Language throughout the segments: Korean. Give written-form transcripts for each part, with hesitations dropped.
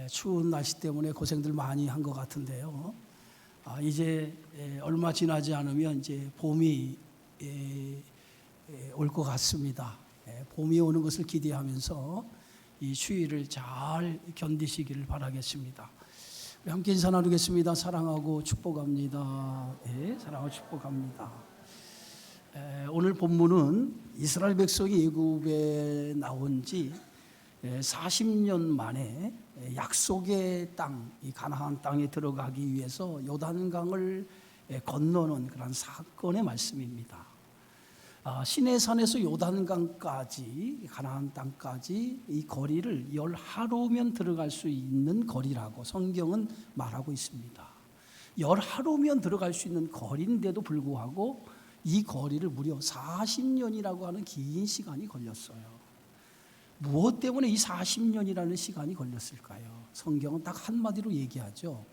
추운 날씨 때문에 고생들 많이 한 것 같은데요. 이제 얼마 지나지 않으면 이제 봄이 올 것 같습니다. 봄이 오는 것을 기대하면서 이 추위를 잘 견디시기를 바라겠습니다. 우리 함께 인사 나누겠습니다. 사랑하고 축복합니다. 사랑하고 축복합니다. 오늘 본문은 이스라엘 백성이 애굽에 나온 지 40년 만에 약속의 땅, 이 가나안 땅에 들어가기 위해서 요단강을 건너는 그런 사건의 말씀입니다. 시내산에서 요단강까지, 가나안 땅까지 이 거리를 10하루면 들어갈 수 있는 거리라고 성경은 말하고 있습니다. 10하루면 들어갈 수 있는 거리인데도 불구하고 이 거리를 무려 40년이라고 하는 긴 시간이 걸렸어요. 무엇 때문에 이 40년이라는 시간이 걸렸을까요? 성경은 딱 한마디로 얘기하죠.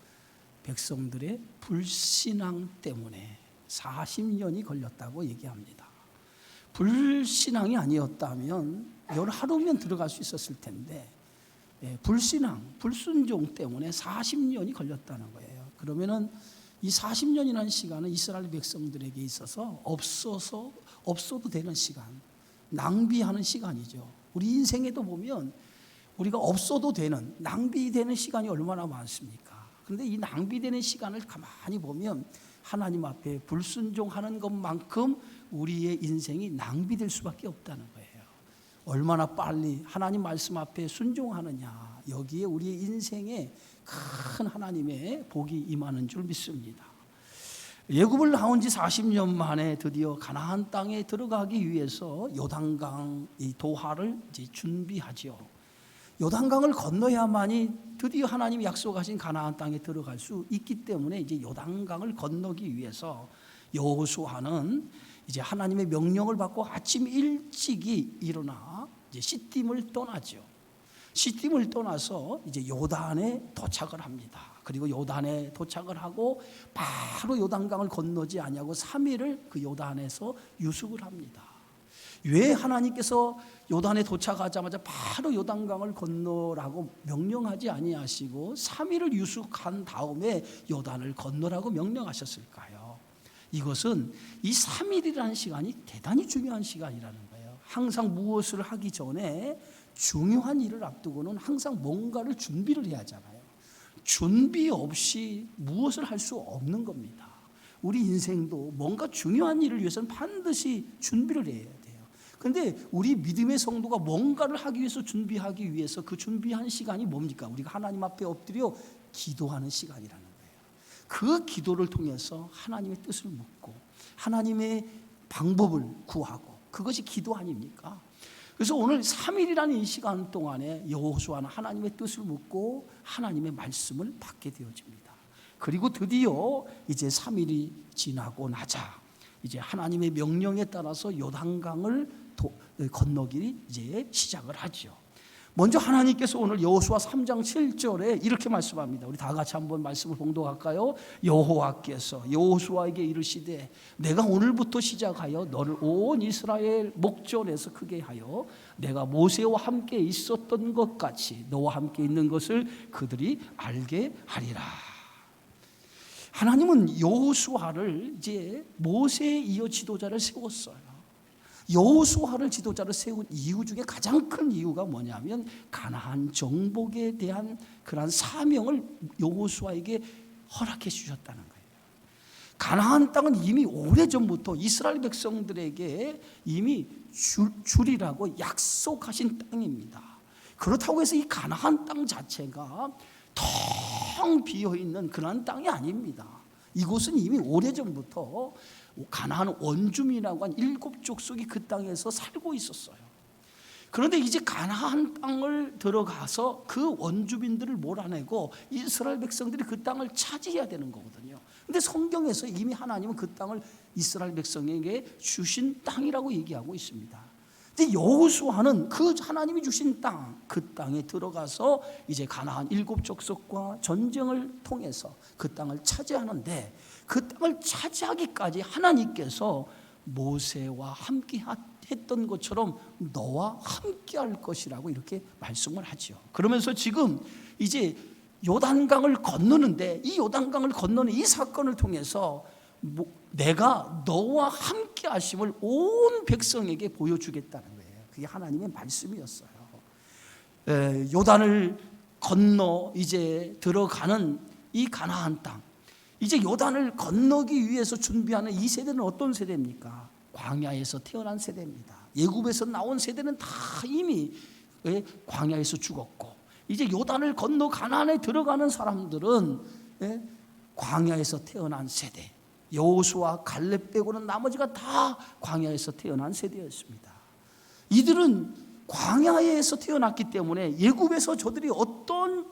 백성들의 불신앙 때문에 40년이 걸렸다고 얘기합니다. 불신앙이 아니었다면 10하루면 들어갈 수 있었을 텐데 불신앙, 불순종 때문에 40년이 걸렸다는 거예요. 그러면은 이 40년이라는 시간은 이스라엘 백성들에게 있어서 없어도 되는 시간, 낭비하는 시간이죠. 우리 인생에도 보면 우리가 없어도 되는, 낭비되는 시간이 얼마나 많습니까? 그런데 이 낭비되는 시간을 가만히 보면 하나님 앞에 불순종하는 것만큼 우리의 인생이 낭비될 수밖에 없다는 거예요. 얼마나 빨리 하나님 말씀 앞에 순종하느냐, 여기에 우리의 인생에 큰 하나님의 복이 임하는 줄 믿습니다. 애굽을 나온 지 40년 만에 드디어 가나안 땅에 들어가기 위해서 요단강 이 도하를 이제 준비하죠. 요단강을 건너야만이 드디어 하나님이 약속하신 가나안 땅에 들어갈 수 있기 때문에 이제 요단강을 건너기 위해서 여호수아는 이제 하나님의 명령을 받고 아침 일찍이 일어나 이제 시딤을 떠나죠. 시딤을 떠나서 이제 요단에 도착을 합니다. 그리고 요단에 도착을 하고 바로 요단강을 건너지 아니하고 3일을 그 요단에서 유숙을 합니다. 왜 하나님께서 요단에 도착하자마자 바로 요단강을 건너라고 명령하지 아니하시고 3일을 유숙한 다음에 요단을 건너라고 명령하셨을까요? 이것은 이 3일이라는 시간이 대단히 중요한 시간이라는 거예요. 항상 무엇을 하기 전에 중요한 일을 앞두고는 항상 뭔가를 준비를 해야 하잖아요. 준비 없이 무엇을 할 수 없는 겁니다. 우리 인생도 뭔가 중요한 일을 위해서는 반드시 준비를 해야 돼요. 그런데 우리 믿음의 성도가 뭔가를 하기 위해서 준비하기 위해서 그 준비한 시간이 뭡니까? 우리가 하나님 앞에 엎드려 기도하는 시간이라는 거예요. 그 기도를 통해서 하나님의 뜻을 묻고 하나님의 방법을 구하고, 그것이 기도 아닙니까? 그래서 오늘 3일이라는 이 시간 동안에 여호수아는 하나님의 뜻을 묻고 하나님의 말씀을 받게 되어집니다. 그리고 드디어 이제 3일이 지나고 나자 이제 하나님의 명령에 따라서 요단강을 건너기 이제 시작을 하죠. 먼저 하나님께서 오늘 여호수아 3장 7절에 이렇게 말씀합니다. 우리 다 같이 한번 말씀을 봉독할까요? 여호와께서 여호수아에게 이르시되 내가 오늘부터 시작하여 너를 온 이스라엘 목전에서 크게 하여 내가 모세와 함께 있었던 것 같이 너와 함께 있는 것을 그들이 알게 하리라. 하나님은 여호수아를 이제 모세에 이어 지도자를 세웠어요. 여호수아를 지도자로 세운 이유 중에 가장 큰 이유가 뭐냐면 가나안 정복에 대한 그러한 사명을 여호수아에게 허락해 주셨다는 거예요. 가나안 땅은 이미 오래전부터 이스라엘 백성들에게 이미 주리라고 약속하신 땅입니다. 그렇다고 해서 이 가나안 땅 자체가 텅 비어있는 그런 땅이 아닙니다. 이곳은 이미 오래전부터 가나안 원주민이라고 한 7족속이 그 땅에서 살고 있었어요. 그런데 이제 가나안 땅을 들어가서 그 원주민들을 몰아내고 이스라엘 백성들이 그 땅을 차지해야 되는 거거든요. 그런데 성경에서 이미 하나님은 그 땅을 이스라엘 백성에게 주신 땅이라고 얘기하고 있습니다. 근데 여호수아는 그 하나님이 주신 땅, 그 땅에 들어가서 이제 가나안 7족속과 전쟁을 통해서 그 땅을 차지하는데, 그 땅을 차지하기까지 하나님께서 모세와 함께 했던 것처럼 너와 함께 할 것이라고 이렇게 말씀을 하죠. 그러면서 지금 이제 요단강을 건너는데, 이 요단강을 건너는 이 사건을 통해서 내가 너와 함께 하심을 온 백성에게 보여주겠다는 거예요. 그게 하나님의 말씀이었어요. 요단을 건너 이제 들어가는 이 가나안 땅, 이제 요단을 건너기 위해서 준비하는 이 세대는 어떤 세대입니까? 광야에서 태어난 세대입니다. 애굽에서 나온 세대는 다 이미 광야에서 죽었고, 이제 요단을 건너 가나안에 들어가는 사람들은 광야에서 태어난 세대, 여호수아 갈렙 빼고는 나머지가 다 광야에서 태어난 세대였습니다. 이들은 광야에서 태어났기 때문에 애굽에서 저들이 어떤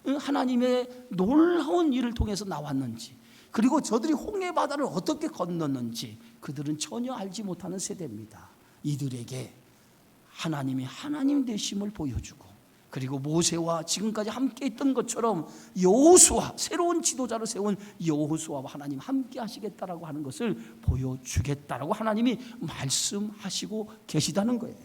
하나님의 놀라운 일을 통해서 나왔는지, 그리고 저들이 홍해 바다를 어떻게 건넜는지 그들은 전혀 알지 못하는 세대입니다. 이들에게 하나님이 하나님 되심을 보여주고, 그리고 모세와 지금까지 함께 있던 것처럼 여호수아, 새로운 지도자를 세운 여호수아와 하나님 함께 하시겠다라고 하는 것을 보여주겠다라고 하나님이 말씀하시고 계시다는 거예요.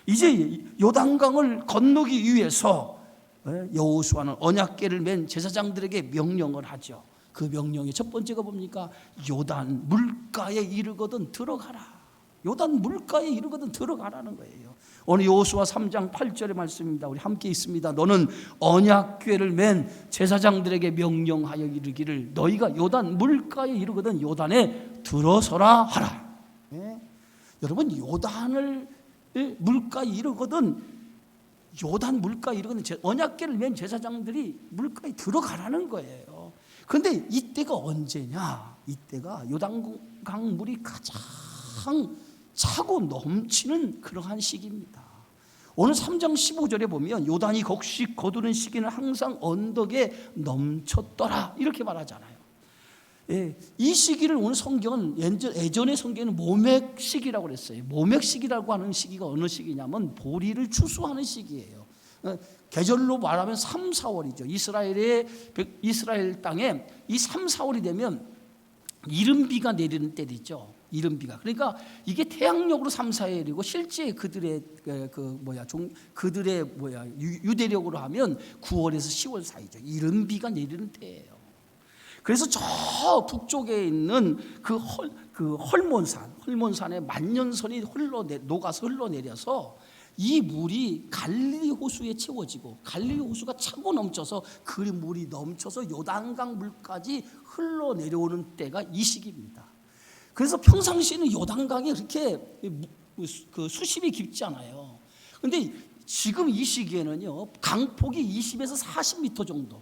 이제 요단강을 건너기 위해서 여호수아는 언약궤를 맨 제사장들에게 명령을 하죠. 그 명령의 첫 번째가 뭡니까? 요단 물가에 이르거든 들어가라. 요단 물가에 이르거든 들어가라는 거예요. 오늘 여호수아 3장 8절의 말씀입니다. 우리 함께 있습니다. 너는 언약궤를 맨 제사장들에게 명령하여 이르기를 너희가 요단 물가에 이르거든 요단에 들어서라 하라. 여러분, 요단을 물가에 이르거든, 요단 물가에 이르거든 언약궤를 맨 제사장들이 물가에 들어가라는 거예요. 그런데 이때가 언제냐? 이때가 요단강 물이 가장 차고 넘치는 그러한 시기입니다. 오늘 3장 15절에 보면 요단이 곡식 거두는 시기는 항상 언덕에 넘쳤더라 이렇게 말하잖아요. 이 시기를 오늘 성경은 예전의 성경은 모맥 시기라고 그랬어요. 모맥 시기라고 하는 시기가 어느 시기냐면 보리를 추수하는 시기예요. 계절로 말하면 3, 4월이죠. 이스라엘 땅에 이 3, 4월이 되면 이른비가 내리는 때이죠. 이른비가. 그러니까 이게 태양력으로 3, 4월이고 실제 그들의 유대력으로 하면 9월에서 10월 사이죠. 이른비가 내리는 때예요. 그래서 저 북쪽에 있는 그 헐몬산에 만년선이 녹아서 흘러내려서 이 물이 갈릴리 호수에 채워지고, 갈릴리 호수가 차고 넘쳐서 그 물이 넘쳐서 요단강 물까지 흘러내려오는 때가 이 시기입니다. 그래서 평상시에는 요단강이 그렇게 수심이 깊지 않아요. 그런데 지금 이 시기에는요, 강폭이 20에서 40m 정도,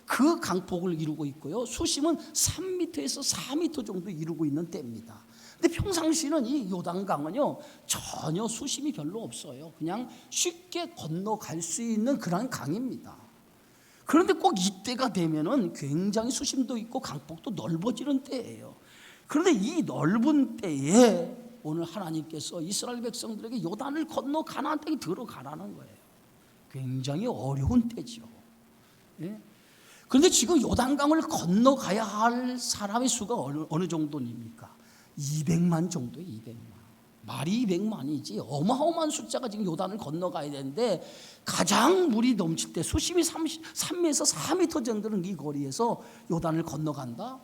그 강폭을 이루고 있고요, 수심은 3m에서 4m 정도 이루고 있는 때입니다. 근데 평상시는 이 요단강은요 전혀 수심이 별로 없어요. 그냥 쉽게 건너갈 수 있는 그런 강입니다. 그런데 꼭 이때가 되면은 굉장히 수심도 있고 강폭도 넓어지는 때예요. 그런데 이 넓은 때에 오늘 하나님께서 이스라엘 백성들에게 요단을 건너 가나안 땅에 들어가라는 거예요. 굉장히 어려운 때죠. 그런데 지금 요단강을 건너가야 할 사람의 수가 어느 정도입니까? 200만 정도예요. 200만. 말이 200만이지 어마어마한 숫자가 지금 요단을 건너가야 되는데, 가장 물이 넘칠 때 수심이 3에서 4m 정도는 이 거리에서 요단을 건너간다?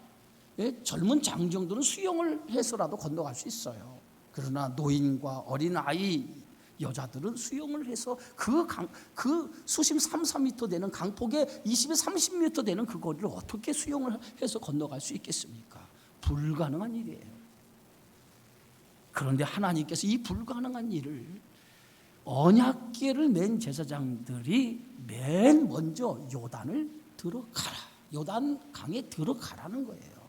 젊은 장정들은 수영을 해서라도 건너갈 수 있어요. 그러나 노인과 어린아이, 여자들은 수영을 해서 그 수심 3, 4m 되는 강폭에 20에서 30m 되는 그 거리를 어떻게 수영을 해서 건너갈 수 있겠습니까? 불가능한 일이에요. 그런데 하나님께서 이 불가능한 일을 언약궤를 맨 제사장들이 맨 먼저 요단을 들어가라, 요단강에 들어가라는 거예요.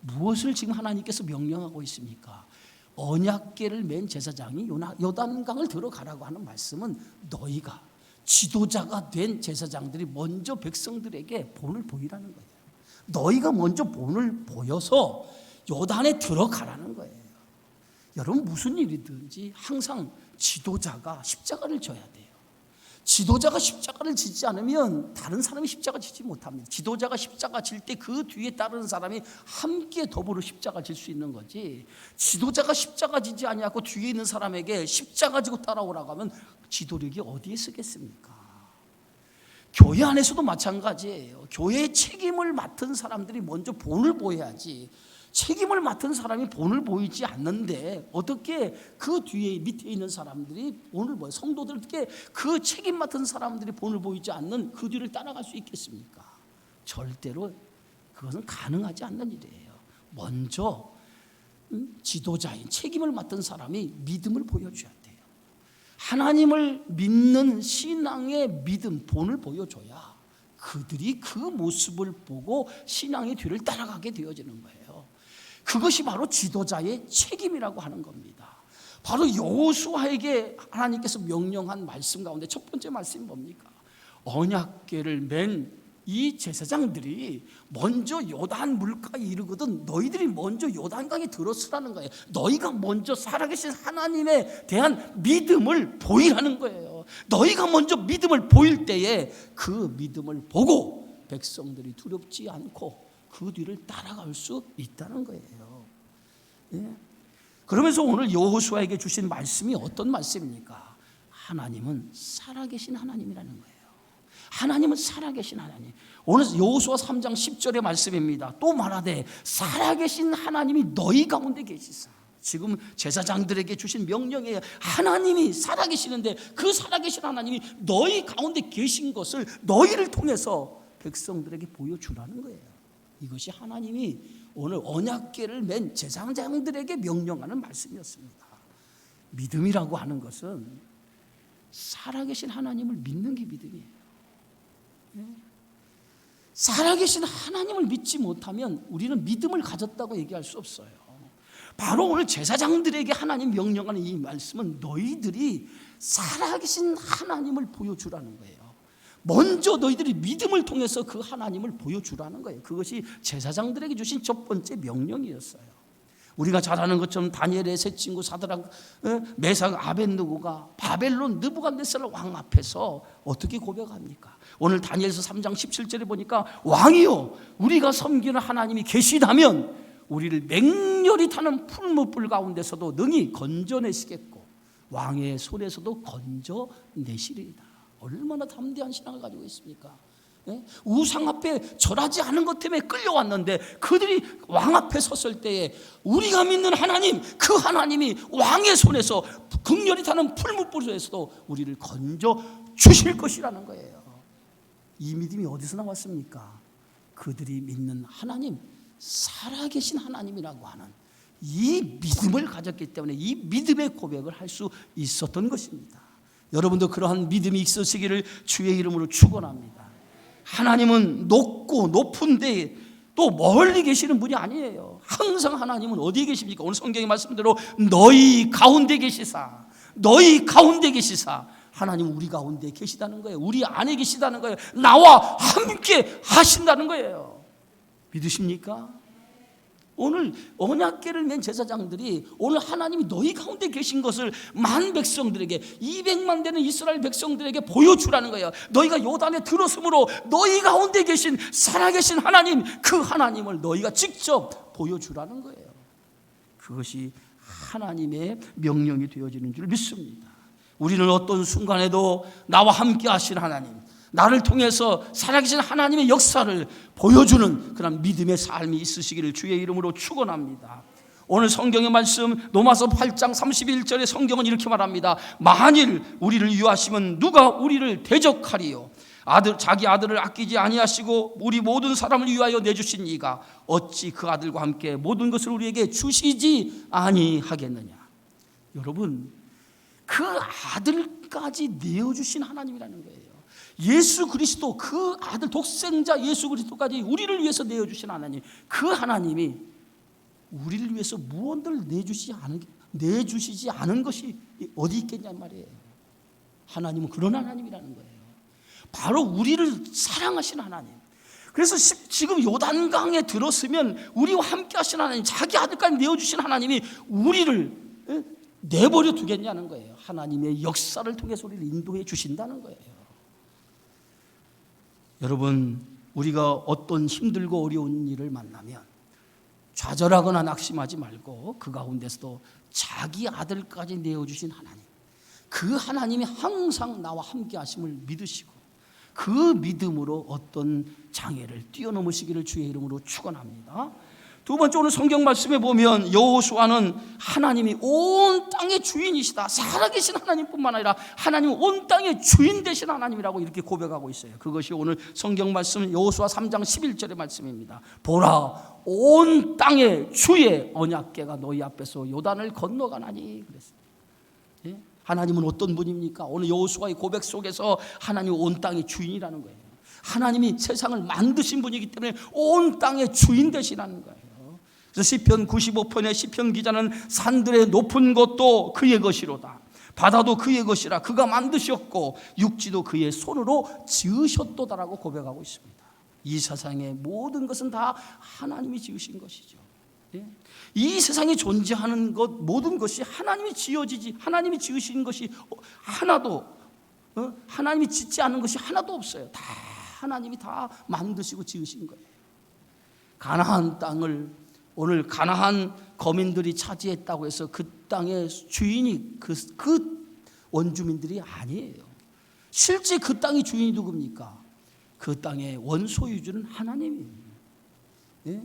무엇을 지금 하나님께서 명령하고 있습니까? 언약궤를 맨 제사장이 요단강을 들어가라고 하는 말씀은 너희가 지도자가 된 제사장들이 먼저 백성들에게 본을 보이라는 거예요. 너희가 먼저 본을 보여서 요단에 들어가라는 거예요. 여러분, 무슨 일이든지 항상 지도자가 십자가를 져야 돼요. 지도자가 십자가를 지지 않으면 다른 사람이 십자가 지지 못합니다. 지도자가 십자가 질 때 그 뒤에 따르는 사람이 함께 더불어 십자가 질 수 있는 거지, 지도자가 십자가 지지 아니하고 뒤에 있는 사람에게 십자가 지고 따라오라고 하면 지도력이 어디에 쓰겠습니까? 교회 안에서도 마찬가지예요. 교회의 책임을 맡은 사람들이 먼저 본을 보여야지, 책임을 맡은 사람이 본을 보이지 않는데 어떻게 그 뒤에 밑에 있는 사람들이 본을 보여, 성도들께 그 책임 맡은 사람들이 본을 보이지 않는 그 뒤를 따라갈 수 있겠습니까? 절대로 그것은 가능하지 않는 일이에요. 먼저 지도자인 책임을 맡은 사람이 믿음을 보여줘야 돼요. 하나님을 믿는 신앙의 믿음, 본을 보여줘야 그들이 그 모습을 보고 신앙의 뒤를 따라가게 되어지는 거예요. 그것이 바로 지도자의 책임이라고 하는 겁니다. 바로 여호수아에게 하나님께서 명령한 말씀 가운데 첫 번째 말씀이 뭡니까? 언약궤를 맨 이 제사장들이 먼저 요단 물가에 이르거든 너희들이 먼저 요단강에 들어서라는 거예요. 너희가 먼저 살아계신 하나님에 대한 믿음을 보이라는 거예요. 너희가 먼저 믿음을 보일 때에 그 믿음을 보고 백성들이 두렵지 않고 그 뒤를 따라갈 수 있다는 거예요. 예? 그러면서 오늘 여호수아에게 주신 말씀이 어떤 말씀입니까? 하나님은 살아계신 하나님이라는 거예요. 하나님은 살아계신 하나님. 오늘 여호수아 3장 10절의 말씀입니다. 또 말하되 살아계신 하나님이 너희 가운데 계시사. 지금 제사장들에게 주신 명령이에요. 하나님이 살아계시는데 그 살아계신 하나님이 너희 가운데 계신 것을 너희를 통해서 백성들에게 보여주라는 거예요. 이것이 하나님이 오늘 언약궤를 맨 제사장들에게 명령하는 말씀이었습니다. 믿음이라고 하는 것은 살아계신 하나님을 믿는 게 믿음이에요. 살아계신 하나님을 믿지 못하면 우리는 믿음을 가졌다고 얘기할 수 없어요. 바로 오늘 제사장들에게 하나님 명령하는 이 말씀은 너희들이 살아계신 하나님을 보여주라는 거예요. 먼저 너희들이 믿음을 통해서 그 하나님을 보여주라는 거예요. 그것이 제사장들에게 주신 첫 번째 명령이었어요. 우리가 잘 아는 것처럼 다니엘의 세 친구 사드락, 메삭, 아벳느고가 바벨론 느부갓네살 왕 앞에서 어떻게 고백합니까? 오늘 다니엘서 3장 17절에 보니까 왕이요 우리가 섬기는 하나님이 계시다면 우리를 맹렬히 타는 풀무불 가운데서도 능히 건져내시겠고 왕의 손에서도 건져내시리이다. 얼마나 담대한 신앙을 가지고 있습니까? 우상 앞에 절하지 않은 것 때문에 끌려왔는데 그들이 왕 앞에 섰을 때에 우리가 믿는 하나님, 그 하나님이 왕의 손에서 극렬히 타는 풀무불에서도 우리를 건져 주실 것이라는 거예요. 이 믿음이 어디서 나왔습니까? 그들이 믿는 하나님, 살아계신 하나님이라고 하는 이 믿음을 가졌기 때문에 이 믿음의 고백을 할 수 있었던 것입니다. 여러분도 그러한 믿음이 있으시기를 주의 이름으로 축원합니다. 하나님은 높고 높은데 또 멀리 계시는 분이 아니에요. 항상 하나님은 어디에 계십니까? 오늘 성경의 말씀대로 너희 가운데 계시사, 너희 가운데 계시사. 하나님은 우리 가운데 계시다는 거예요. 우리 안에 계시다는 거예요. 나와 함께 하신다는 거예요. 믿으십니까? 오늘 언약궤를 맨 제사장들이 오늘 하나님이 너희 가운데 계신 것을 만 백성들에게 200만 되는 이스라엘 백성들에게 보여주라는 거예요. 너희가 요단에 들었으므로 너희 가운데 계신 살아계신 하나님, 그 하나님을 너희가 직접 보여주라는 거예요. 그것이 하나님의 명령이 되어지는 줄 믿습니다. 우리는 어떤 순간에도 나와 함께 하신 하나님, 나를 통해서 살아계신 하나님의 역사를 보여주는 그런 믿음의 삶이 있으시기를 주의 이름으로 축원합니다. 오늘 성경의 말씀 로마서 8장 31절에 성경은 이렇게 말합니다. 만일 우리를 위하시면 누가 우리를 대적하리요? 자기 아들을 아끼지 아니하시고 우리 모든 사람을 위하여 내주신 이가 어찌 그 아들과 함께 모든 것을 우리에게 주시지 아니하겠느냐? 여러분, 그 아들까지 내어주신 하나님이라는 거예요. 예수 그리스도, 그 아들 독생자 예수 그리스도까지 우리를 위해서 내어주신 하나님, 그 하나님이 우리를 위해서 무언들 내주시지 않은 것이 어디 있겠냔 말이에요. 하나님은 그런 하나님이라는 거예요. 바로 우리를 사랑하신 하나님. 그래서 지금 요단강에 들었으면 우리와 함께 하신 하나님, 자기 아들까지 내어주신 하나님이 우리를 내버려 두겠냐는 거예요. 하나님의 역사를 통해서 우리를 인도해 주신다는 거예요. 여러분, 우리가 어떤 힘들고 어려운 일을 만나면 좌절하거나 낙심하지 말고 그 가운데서도 자기 아들까지 내어주신 하나님, 그 하나님이 항상 나와 함께 하심을 믿으시고 그 믿음으로 어떤 장애를 뛰어넘으시기를 주의 이름으로 축원합니다. 두 번째, 오늘 성경 말씀에 보면 여호수아는 하나님이 온 땅의 주인이시다, 살아계신 하나님뿐만 아니라 하나님은 온 땅의 주인 되신 하나님이라고 이렇게 고백하고 있어요. 그것이 오늘 성경 말씀 여호수아 3장 11절의 말씀입니다. 보라, 온 땅의 주의 언약궤가 너희 앞에서 요단을 건너가나니 그랬어요. 예? 하나님은 어떤 분입니까? 오늘 여호수아의 고백 속에서 하나님은 온 땅의 주인이라는 거예요. 하나님이 세상을 만드신 분이기 때문에 온 땅의 주인 되시라는 거예요. 그래서 시편 95편의 시편 기자는 산들의 높은 것도 그의 것이로다, 바다도 그의 것이라, 그가 만드셨고 육지도 그의 손으로 지으셨도다라고 고백하고 있습니다. 이 세상의 모든 것은 다 하나님이 지으신 것이죠. 이 세상에 존재하는 것 모든 것이 하나님이 지어지지, 하나님이 지으신 것이 하나도, 하나님이 짓지 않은 것이 하나도 없어요. 다 하나님이 다 만드시고 지으신 거예요. 가나안 땅을 오늘 가나안 거민들이 차지했다고 해서 그 땅의 주인이 그 원주민들이 아니에요. 실제 그 땅의 주인이 누굽니까? 그 땅의 원소유주는 하나님이에요. 예?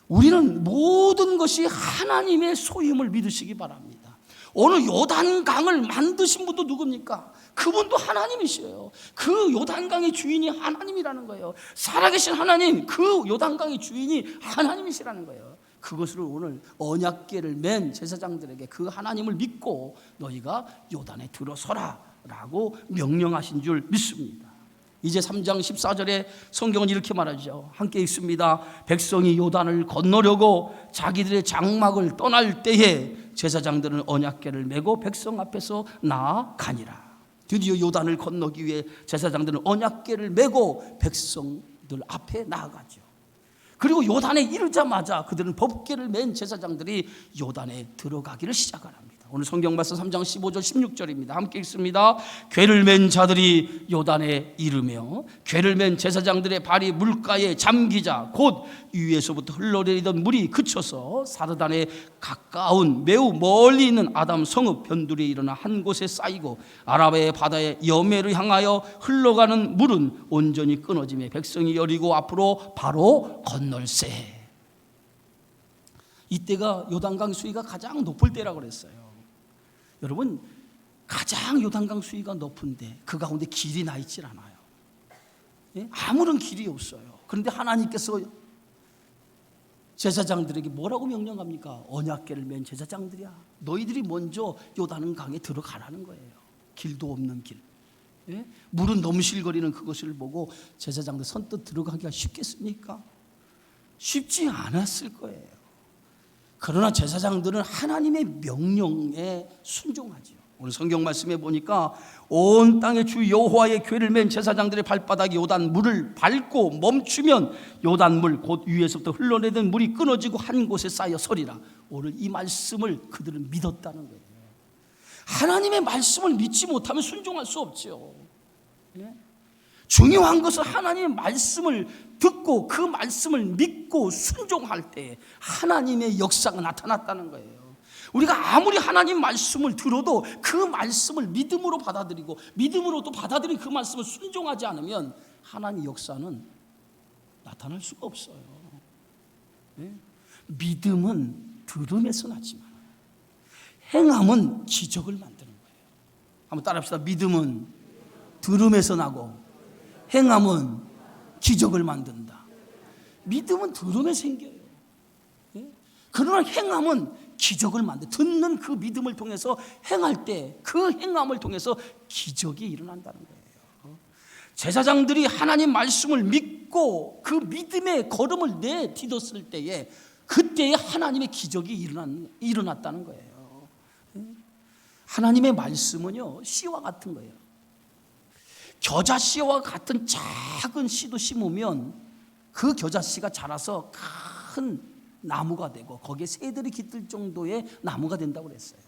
우리는 모든 것이 하나님의 소유임을 믿으시기 바랍니다. 오늘 요단강을 만드신 분도 누굽니까? 그분도 하나님이시에요. 그 요단강의 주인이 하나님이라는 거예요. 살아계신 하나님, 그 요단강의 주인이 하나님이시라는 거예요. 그것을 오늘 언약궤를 맨 제사장들에게 그 하나님을 믿고 너희가 요단에 들어서라 라고 명령하신 줄 믿습니다. 이제 3장 14절에 성경은 이렇게 말하죠. 함께 읽습니다. 백성이 요단을 건너려고 자기들의 장막을 떠날 때에 제사장들은 언약궤를 메고 백성 앞에서 나아가니라. 드디어 요단을 건너기 위해 제사장들은 언약궤를 메고 백성들 앞에 나아가죠. 그리고 요단에 이르자마자 그들은 법궤를 맨 제사장들이 요단에 들어가기를 시작합니다. 오늘 성경 말씀 3장 15절 16절입니다. 함께 읽습니다. 궤를 맨 자들이 요단에 이르며 궤를 맨 제사장들의 발이 물가에 잠기자 곧 위에서부터 흘러내리던 물이 그쳐서 사르단에 가까운 매우 멀리 있는 아담 성읍 변두리에 일어나 한 곳에 쌓이고 아라바의 바다의 여매를 향하여 흘러가는 물은 온전히 끊어지며 백성이 여리고 앞으로 바로 건널세. 이때가 요단강 수위가 가장 높을 때라고 그랬어요. 여러분, 가장 요단강 수위가 높은데 그 가운데 길이 나 있질 않아요. 예? 아무런 길이 없어요. 그런데 하나님께서 제사장들에게 뭐라고 명령합니까? 언약궤를 맨 제사장들이야, 너희들이 먼저 요단강에 들어가라는 거예요. 길도 없는 길, 예? 물은 넘실거리는 그것을 보고 제사장들 선뜻 들어가기가 쉽겠습니까? 쉽지 않았을 거예요. 그러나 제사장들은 하나님의 명령에 순종하죠. 오늘 성경 말씀에 보니까 온 땅의 주 여호와의 궤를 맨 제사장들의 발바닥이 요단 물을 밟고 멈추면 요단물 곧 위에서부터 흘러내던 물이 끊어지고 한 곳에 쌓여 서리라. 오늘 이 말씀을 그들은 믿었다는 거예요. 하나님의 말씀을 믿지 못하면 순종할 수 없죠. 예? 중요한 것은 하나님의 말씀을 듣고 그 말씀을 믿고 순종할 때 하나님의 역사가 나타났다는 거예요. 우리가 아무리 하나님 말씀을 들어도 그 말씀을 믿음으로 받아들이고 믿음으로 또 받아들인 그 말씀을 순종하지 않으면 하나님의 역사는 나타날 수가 없어요. 네? 믿음은 들음에서 나지만 행함은 기적을 만드는 거예요. 한번 따라합시다. 믿음은 들음에서 나고 행함은 기적을 만든다. 믿음은 들음에 생겨요. 예? 그러나 행함은 기적을 만든다. 듣는 그 믿음을 통해서 행할 때 그 행함을 통해서 기적이 일어난다는 거예요. 제사장들이 하나님 말씀을 믿고 그 믿음의 걸음을 내딛었을 때에 그때에 하나님의 기적이 일어났다는 거예요. 예? 하나님의 말씀은요, 씨와 같은 거예요. 겨자씨와 같은 작은 씨도 심으면 그 겨자씨가 자라서 큰 나무가 되고 거기에 새들이 깃들 정도의 나무가 된다고 그랬어요.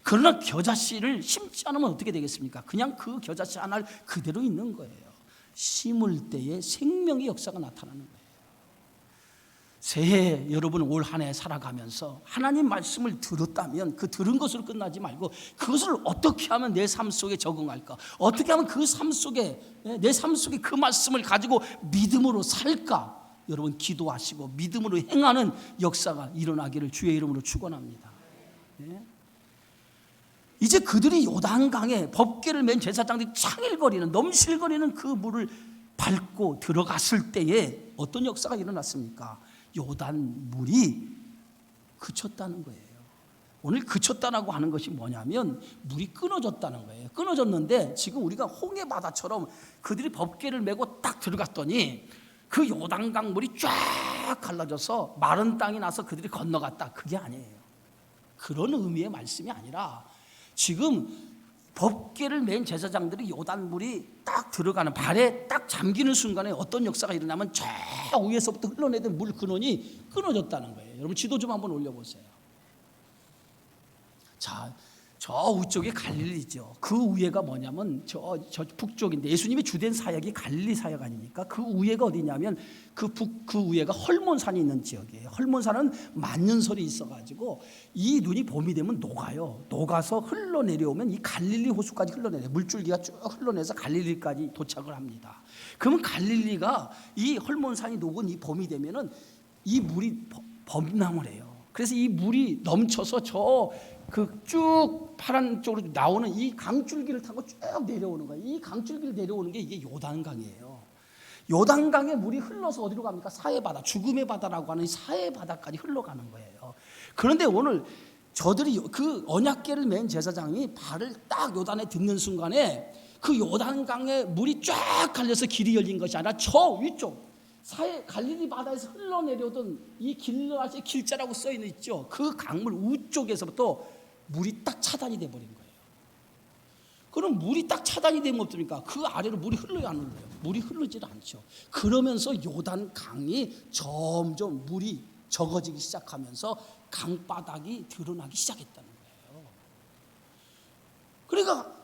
그러나 겨자씨를 심지 않으면 어떻게 되겠습니까? 그냥 그 겨자씨 하나를 그대로 있는 거예요. 심을 때에 생명의 역사가 나타나는 거예요. 새해 여러분 올 한 해 살아가면서 하나님 말씀을 들었다면 그 들은 것으로 끝나지 말고 그것을 어떻게 하면 내 삶 속에 적응할까? 어떻게 하면 그 삶 속에 내 삶 속에 그 말씀을 가지고 믿음으로 살까? 여러분 기도하시고 믿음으로 행하는 역사가 일어나기를 주의 이름으로 축원합니다. 이제 그들이 요단강에 법궤를 맨 제사장들이 창일거리는 넘실거리는 그 물을 밟고 들어갔을 때에 어떤 역사가 일어났습니까? 요단 물이 그쳤다는 거예요. 오늘 그쳤다라고 하는 것이 뭐냐면 물이 끊어졌다는 거예요. 끊어졌는데 지금 우리가 홍해 바다처럼 그들이 법궤를 메고 딱 들어갔더니 그 요단강 물이 쫙 갈라져서 마른 땅이 나서 그들이 건너갔다. 그게 아니에요. 그런 의미의 말씀이 아니라 지금 법궤를 맨 제사장들이 요단물이 딱 들어가는 발에 딱 잠기는 순간에 어떤 역사가 일어나면 저 위에서부터 흘러내던 물 근원이 끊어졌다는 거예요. 여러분 지도 좀 한번 올려보세요. 자, 저 위쪽에 갈릴리죠. 그 위에가 뭐냐면 저 북쪽인데 예수님의 주된 사역이 갈릴리 사역 아닙니까? 그 위에가 어디냐면 그 위에가 헐몬산이 있는 지역이에요. 헐몬산은 만년설이 있어가지고 이 눈이 봄이 되면 녹아요. 녹아서 흘러내려오면 이 갈릴리 호수까지 흘러내려요. 물줄기가 쭉 흘러내서 갈릴리까지 도착을 합니다. 그러면 갈릴리가 이 헐몬산이 녹은 이 봄이 되면은 이 물이 범람을 해요. 그래서 이 물이 넘쳐서 그 쭉 파란 쪽으로 나오는 이 강줄기를 타고 쭉 내려오는 거예요. 이 강줄기를 내려오는 게 이게 요단강이에요. 요단강에 물이 흘러서 어디로 갑니까? 사해바다, 죽음의 바다라고 하는 사해바다까지 흘러가는 거예요. 그런데 오늘 저들이 그 언약궤를 맨 제사장이 발을 딱 요단에 딛는 순간에 그 요단강에 물이 쫙 갈려서 길이 열린 것이 아니라 저 위쪽 갈릴리 바다에서 흘러내려오던 이 길자라고 써있는 있죠. 그 강물 우쪽에서부터 물이 딱 차단이 돼버린 거예요. 그럼 물이 딱 차단이 되면 어떻습니까? 그 아래로 물이 흘러야 하는 거예요. 물이 흐르질 않죠. 그러면서 요단 강이 점점 물이 적어지기 시작하면서 강바닥이 드러나기 시작했다는 거예요. 그러니까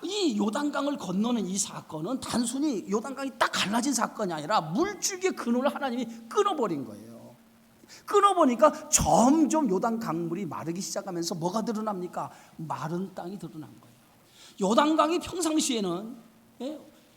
이 요단강을 건너는 이 사건은 단순히 요단강이 딱 갈라진 사건이 아니라 물줄기의 근원을 하나님이 끊어버린 거예요. 끊어보니까 점점 요단 강물이 마르기 시작하면서 뭐가 드러납니까? 마른 땅이 드러난 거예요. 요단강이 평상시에는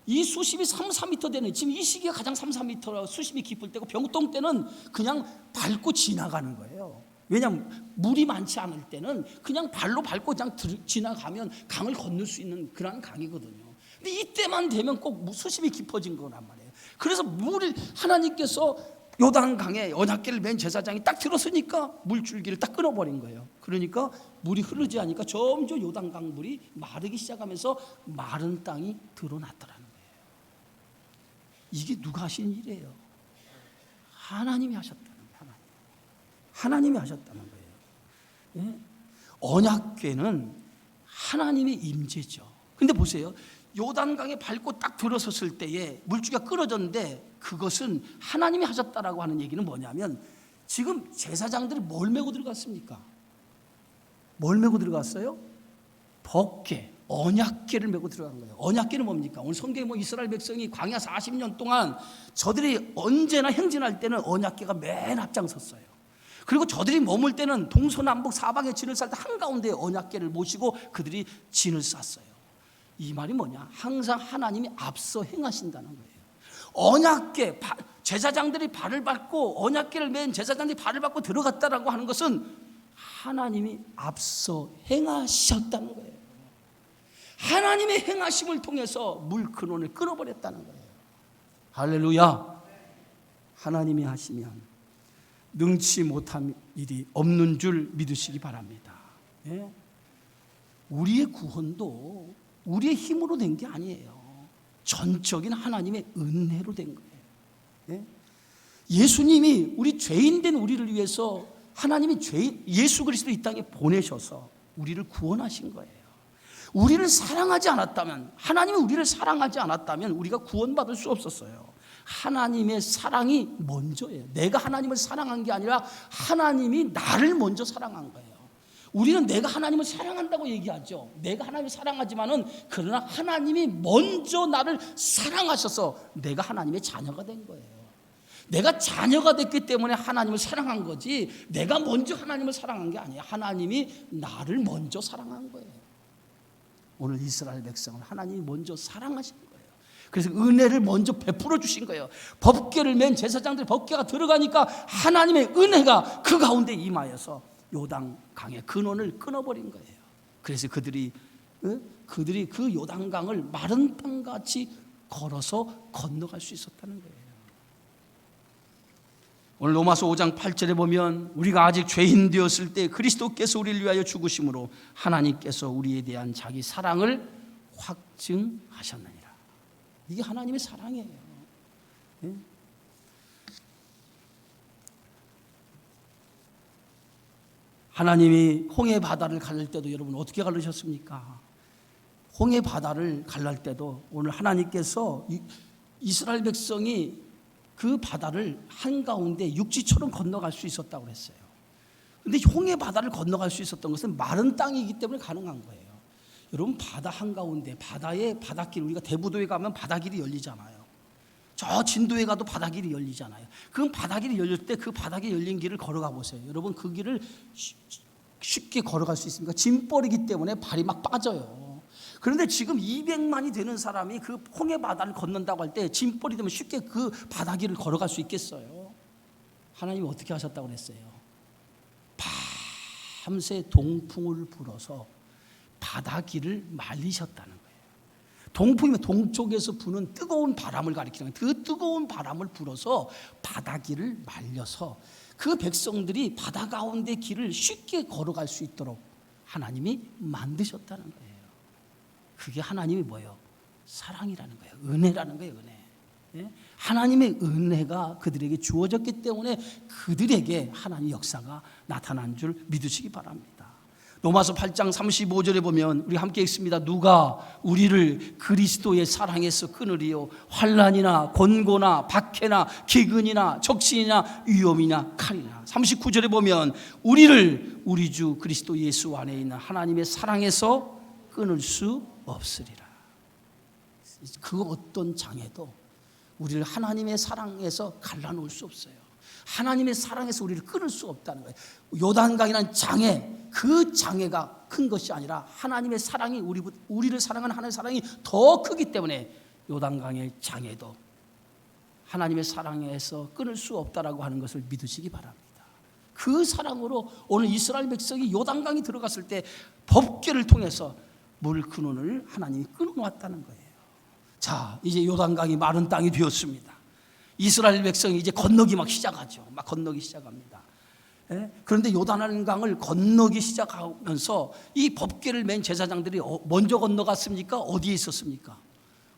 이 수심이 3, 4m 되는 지금 이 시기가 가장 3, 4m 수심이 깊을 때고 병동 때는 그냥 밟고 지나가는 거예요. 왜냐하면 물이 많지 않을 때는 그냥 발로 밟고 그냥 지나가면 강을 건널 수 있는 그런 강이거든요. 근데 이때만 되면 꼭 수심이 깊어진 거란 말이에요. 그래서 물을 하나님께서 요단강에 언약궤를 맨 제사장이 딱 들었으니까 물줄기를 딱 끊어버린 거예요. 그러니까 물이 흐르지 않으니까 점점 요단강 물이 마르기 시작하면서 마른 땅이 드러났더라는 거예요. 이게 누가 하신 일이에요? 하나님이 하셨다는 거예요. 하나님이 하셨다는 거예요. 언약궤는 하나님의 임재죠. 근데 보세요. 요단강에 밟고 딱 들어섰을 때에 물줄기가 끊어졌는데 그것은 하나님이 하셨다라고 하는 얘기는 뭐냐면 지금 제사장들이 뭘 메고 들어갔습니까? 뭘 메고 들어갔어요? 법궤, 언약궤를 메고 들어간 거예요. 언약궤는 뭡니까? 오늘 성경에 이스라엘 백성이 광야 40년 동안 저들이 언제나 행진할 때는 언약궤가 맨 앞장섰어요. 그리고 저들이 머물 때는 동서남북 사방에 진을 쌀 때 한가운데 언약궤를 모시고 그들이 진을 쌌어요. 이 말이 뭐냐? 항상 하나님이 앞서 행하신다는 거예요. 언약궤, 제사장들이 발을 밟고 언약궤를 맨 제사장들이 발을 밟고 들어갔다라고 하는 것은 하나님이 앞서 행하셨다는 거예요. 하나님의 행하심을 통해서 물 근원을 끊어버렸다는 거예요. 할렐루야. 하나님이 하시면 능치 못한 일이 없는 줄 믿으시기 바랍니다. 우리의 구원도 우리의 힘으로 된 게 아니에요. 전적인 하나님의 은혜로 된 거예요. 예수님이 우리 죄인된 우리를 위해서 하나님이 예수 그리스도 이 땅에 보내셔서 우리를 구원하신 거예요. 우리를 사랑하지 않았다면, 하나님이 우리를 사랑하지 않았다면 우리가 구원받을 수 없었어요. 하나님의 사랑이 먼저예요. 내가 하나님을 사랑한 게 아니라 하나님이 나를 먼저 사랑한 거예요. 우리는 내가 하나님을 사랑한다고 얘기하죠. 내가 하나님을 사랑하지만은 그러나 하나님이 먼저 나를 사랑하셔서 내가 하나님의 자녀가 된 거예요. 내가 자녀가 됐기 때문에 하나님을 사랑한 거지 내가 먼저 하나님을 사랑한 게 아니에요. 하나님이 나를 먼저 사랑한 거예요. 오늘 이스라엘 백성을 하나님이 먼저 사랑하신 거예요. 그래서 은혜를 먼저 베풀어 주신 거예요. 법궤를 맨 제사장들 법궤가 들어가니까 하나님의 은혜가 그 가운데 임하여서 요단강의 근원을 끊어버린 거예요. 그래서 그들이 그 요단강을 마른 땅같이 걸어서 건너갈 수 있었다는 거예요. 오늘 로마서 5장 8절에 보면 우리가 아직 죄인 되었을 때 그리스도께서 우리를 위하여 죽으심으로 하나님께서 우리에 대한 자기 사랑을 확증하셨느니라. 이게 하나님의 사랑이에요. 하나님이 홍해 바다를 가를 때도 여러분 어떻게 가르셨습니까? 홍해 바다를 갈랄 때도 오늘 하나님께서 이스라엘 백성이 그 바다를 한가운데 육지처럼 건너갈 수 있었다고 그랬어요. 그런데 홍해 바다를 건너갈 수 있었던 것은 마른 땅이기 때문에 가능한 거예요. 여러분 바다 한가운데 바다의 바닷길, 우리가 대부도에 가면 바닷길이 열리잖아요. 저 진도에 가도 바닷길이 열리잖아요. 그 바닷길이 열릴 때 그 바닥에 열린 길을 걸어가 보세요. 여러분 그 길을 쉽게 걸어갈 수 있습니까? 짐벌이기 때문에 발이 막 빠져요. 그런데 지금 200만이 되는 사람이 그 홍해 바다를 건넌다고 할 때 짐벌이 되면 쉽게 그 바닷길을 걸어갈 수 있겠어요? 하나님이 어떻게 하셨다고 그랬어요? 밤새 동풍을 불어서 바닷길을 말리셨다는 거예요. 동풍이면 동쪽에서 부는 뜨거운 바람을 가리키는 거예요. 그 뜨거운 바람을 불어서 바닷길을 말려서 그 백성들이 바다 가운데 길을 쉽게 걸어갈 수 있도록 하나님이 만드셨다는 거예요. 그게 하나님이 뭐예요? 사랑이라는 거예요. 은혜라는 거예요. 은혜. 하나님의 은혜가 그들에게 주어졌기 때문에 그들에게 하나님의 역사가 나타난 줄 믿으시기 바랍니다. 로마서 8장 35절에 보면 우리 함께 읽습니다. 누가 우리를 그리스도의 사랑에서 끊으리요? 환난이나 곤고나 박해나 기근이나 적신이나 위험이나 칼이나. 39절에 보면 우리를 우리 주 그리스도 예수 안에 있는 하나님의 사랑에서 끊을 수 없으리라. 그 어떤 장애도 우리를 하나님의 사랑에서 갈라놓을 수 없어요. 하나님의 사랑에서 우리를 끊을 수 없다는 거예요. 요단강이라는 장애, 그 장애가 큰 것이 아니라 하나님의 사랑이 우리를 사랑하는 하나님의 사랑이 더 크기 때문에 요단강의 장애도 하나님의 사랑에서 끊을 수 없다라고 하는 것을 믿으시기 바랍니다. 그 사랑으로 오늘 이스라엘 백성이 요단강이 들어갔을 때 법궤를 통해서 물 근원을 하나님이 끊어놨다는 거예요. 자, 이제 요단강이 마른 땅이 되었습니다. 이스라엘 백성이 이제 건너기 막 시작하죠. 막 건너기 시작합니다. 그런데 요단강을 건너기 시작하면서 이 법궤를 맨 제사장들이 먼저 건너갔습니까? 어디에 있었습니까?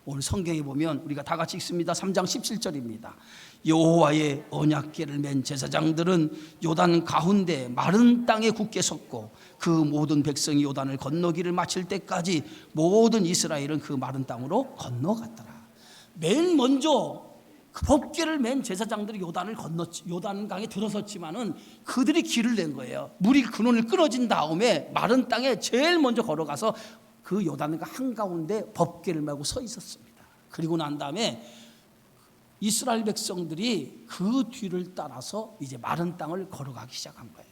오늘 성경에 보면 우리가 다 같이 읽습니다. 3장 17절입니다. 여호와의 언약궤를 맨 제사장들은 요단 가운데 마른 땅에 굳게 섰고 그 모든 백성이 요단을 건너기를 마칠 때까지 모든 이스라엘은 그 마른 땅으로 건너갔더라. 맨 먼저 그 법궤를 맨 제사장들이 요단강에 들어섰지만은 그들이 길을 낸 거예요. 물이 근원을 끊어진 다음에 마른 땅에 제일 먼저 걸어가서 그 요단강 한가운데 법궤를 메고 서 있었습니다. 그리고 난 다음에 이스라엘 백성들이 그 뒤를 따라서 이제 마른 땅을 걸어가기 시작한 거예요.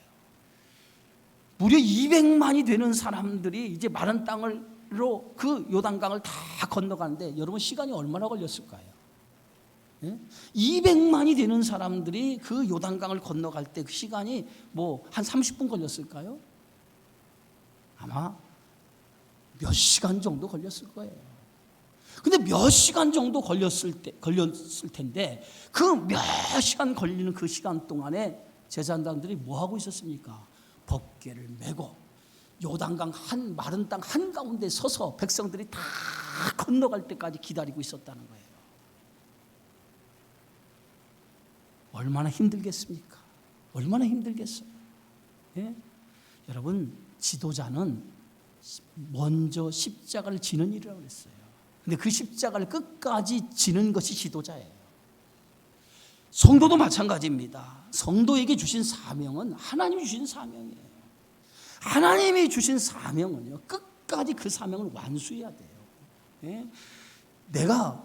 무려 200만이 되는 사람들이 이제 마른 땅으로 그 요단강을 다 건너가는데 여러분 시간이 얼마나 걸렸을까요? 200만이 되는 사람들이 그 요단강을 건너갈 때 그 시간이 뭐 한 30분 걸렸을까요? 아마 몇 시간 정도 걸렸을 거예요. 근데 몇 시간 정도 걸렸을 텐데 그 몇 시간 걸리는 그 시간 동안에 제사장들이 뭐 하고 있었습니까? 법궤를 메고 요단강 마른 땅 한가운데 서서 백성들이 다 건너갈 때까지 기다리고 있었다는 거예요. 얼마나 힘들겠습니까? 얼마나 힘들겠어요? 예? 여러분, 지도자는 먼저 십자가를 지는 일이라고 그랬어요. 근데 그 십자가를 끝까지 지는 것이 지도자예요. 성도도 마찬가지입니다. 성도에게 주신 사명은 하나님이 주신 사명이에요. 하나님이 주신 사명은요, 끝까지 그 사명을 완수해야 돼요. 예? 내가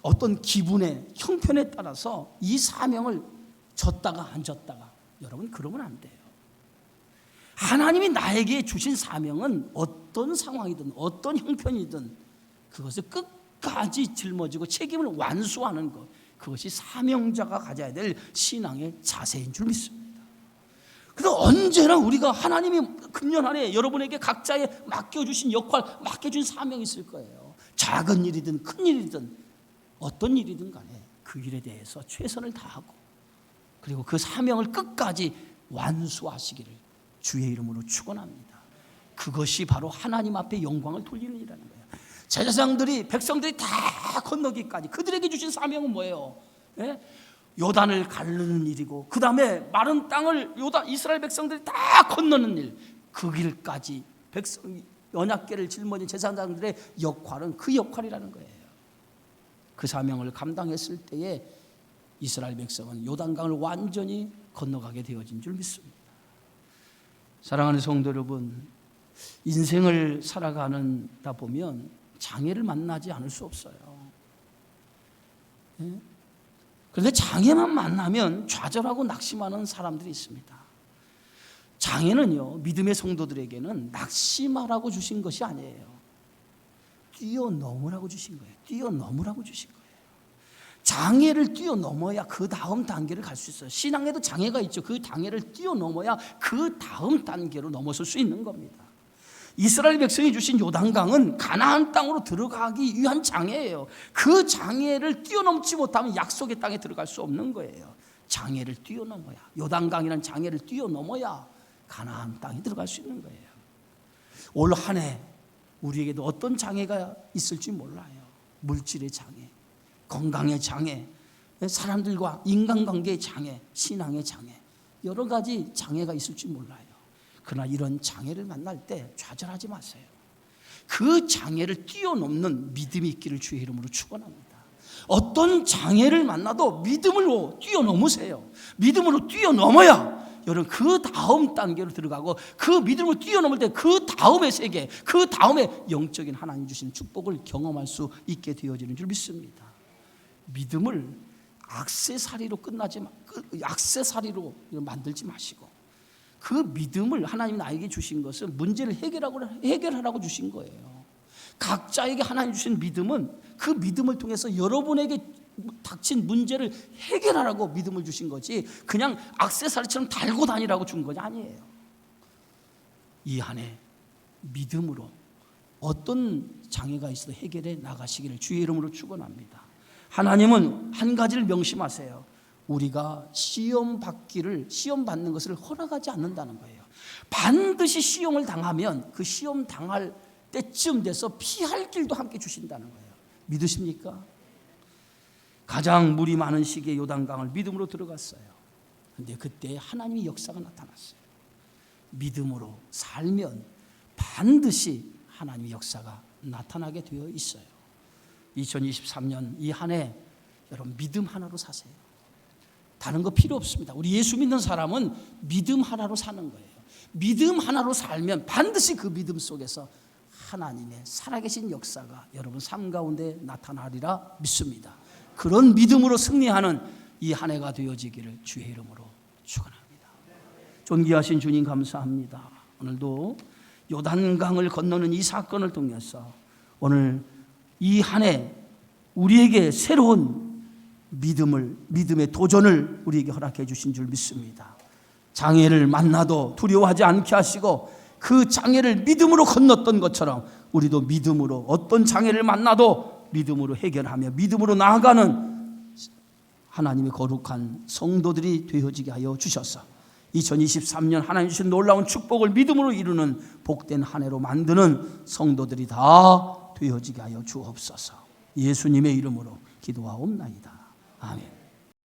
어떤 기분에 형편에 따라서 이 사명을 졌다가 안 졌다가, 여러분 그러면 안 돼요. 하나님이 나에게 주신 사명은 어떤 상황이든 어떤 형편이든 그것을 끝까지 짊어지고 책임을 완수하는 것, 그것이 사명자가 가져야 될 신앙의 자세인 줄 믿습니다. 그래서 언제나 우리가 하나님이 금년 한 해 여러분에게 각자에 맡겨주신 역할, 맡겨준 사명이 있을 거예요. 작은 일이든 큰 일이든 어떤 일이든 간에 그 일에 대해서 최선을 다하고, 그리고 그 사명을 끝까지 완수하시기를 주의 이름으로 축원합니다. 그것이 바로 하나님 앞에 영광을 돌리는 일이라는 거예요. 제사장들이, 백성들이 다 건너기까지 그들에게 주신 사명은 뭐예요? 요단을 가르는 일이고, 그 다음에 마른 땅을 이스라엘 백성들이 다 건너는 일, 그 길까지 언약궤를 짊어진 제사장들의 역할은 그 역할이라는 거예요. 그 사명을 감당했을 때에 이스라엘 백성은 요단강을 완전히 건너가게 되어진 줄 믿습니다. 사랑하는 성도 여러분, 인생을 살아가다 보면 장애를 만나지 않을 수 없어요. 그런데 장애만 만나면 좌절하고 낙심하는 사람들이 있습니다. 장애는요, 믿음의 성도들에게는 낙심하라고 주신 것이 아니에요. 뛰어넘으라고 주신 거예요. 뛰어넘으라고 주신 거예요. 장애를 뛰어넘어야 그 다음 단계를 갈 수 있어요. 신앙에도 장애가 있죠. 그 장애를 뛰어넘어야 그 다음 단계로 넘어설 수 있는 겁니다. 이스라엘 백성이 주신 요단강은 가나안 땅으로 들어가기 위한 장애예요. 그 장애를 뛰어넘지 못하면 약속의 땅에 들어갈 수 없는 거예요. 장애를 뛰어넘어야, 요단강이라는 장애를 뛰어넘어야 가나안 땅에 들어갈 수 있는 거예요. 올 한 해 우리에게도 어떤 장애가 있을지 몰라요. 물질의 장애, 건강의 장애, 사람들과 인간관계의 장애, 신앙의 장애, 여러 가지 장애가 있을지 몰라요. 그러나 이런 장애를 만날 때 좌절하지 마세요. 그 장애를 뛰어넘는 믿음이 있기를 주의 이름으로 축원합니다. 어떤 장애를 만나도 믿음으로 뛰어넘으세요. 믿음으로 뛰어넘어야 여러분 그 다음 단계로 들어가고, 그 믿음으로 뛰어넘을 때 그 다음의 세계, 그 다음에 영적인 하나님 주신 축복을 경험할 수 있게 되어지는 줄 믿습니다. 믿음을 액세서리로 액세서리로 만들지 마시고, 그 믿음을 하나님 나에게 주신 것은 문제를 해결하라고 주신 거예요. 각자에게 하나님 주신 믿음은 그 믿음을 통해서 여러분에게 닥친 문제를 해결하라고 믿음을 주신 거지, 그냥 액세서리처럼 달고 다니라고 준 것이 아니에요. 이 한 해 믿음으로 어떤 장애가 있어도 해결해 나가시기를 주의 이름으로 축원합니다. 하나님은 한 가지를 명심하세요. 우리가 시험 받는 것을 허락하지 않는다는 거예요. 반드시 시험을 당하면 그 시험 당할 때쯤 돼서 피할 길도 함께 주신다는 거예요. 믿으십니까? 가장 물이 많은 시기에 요단강을 믿음으로 들어갔어요. 그런데 그때 하나님의 역사가 나타났어요. 믿음으로 살면 반드시 하나님의 역사가 나타나게 되어 있어요. 2023년 이 한 해 여러분 믿음 하나로 사세요. 다른 거 필요 없습니다. 우리 예수 믿는 사람은 믿음 하나로 사는 거예요. 믿음 하나로 살면 반드시 그 믿음 속에서 하나님의 살아계신 역사가 여러분 삶 가운데 나타나리라 믿습니다. 그런 믿음으로 승리하는 이 한 해가 되어지기를 주의 이름으로 축원합니다. 존귀하신 주님 감사합니다. 오늘도 요단강을 건너는 이 사건을 통해서 오늘 이 한 해 우리에게 새로운 믿음의 도전을 우리에게 허락해 주신 줄 믿습니다. 장애를 만나도 두려워하지 않게 하시고, 그 장애를 믿음으로 건넜던 것처럼 우리도 믿음으로 어떤 장애를 만나도 믿음으로 해결하며 믿음으로 나아가는 하나님의 거룩한 성도들이 되어지게 하여 주셔서 2023년 하나님 주신 놀라운 축복을 믿음으로 이루는 복된 한 해로 만드는 성도들이 다 되어지게 하여 주옵소서. 예수님의 이름으로 기도하옵나이다. 아멘.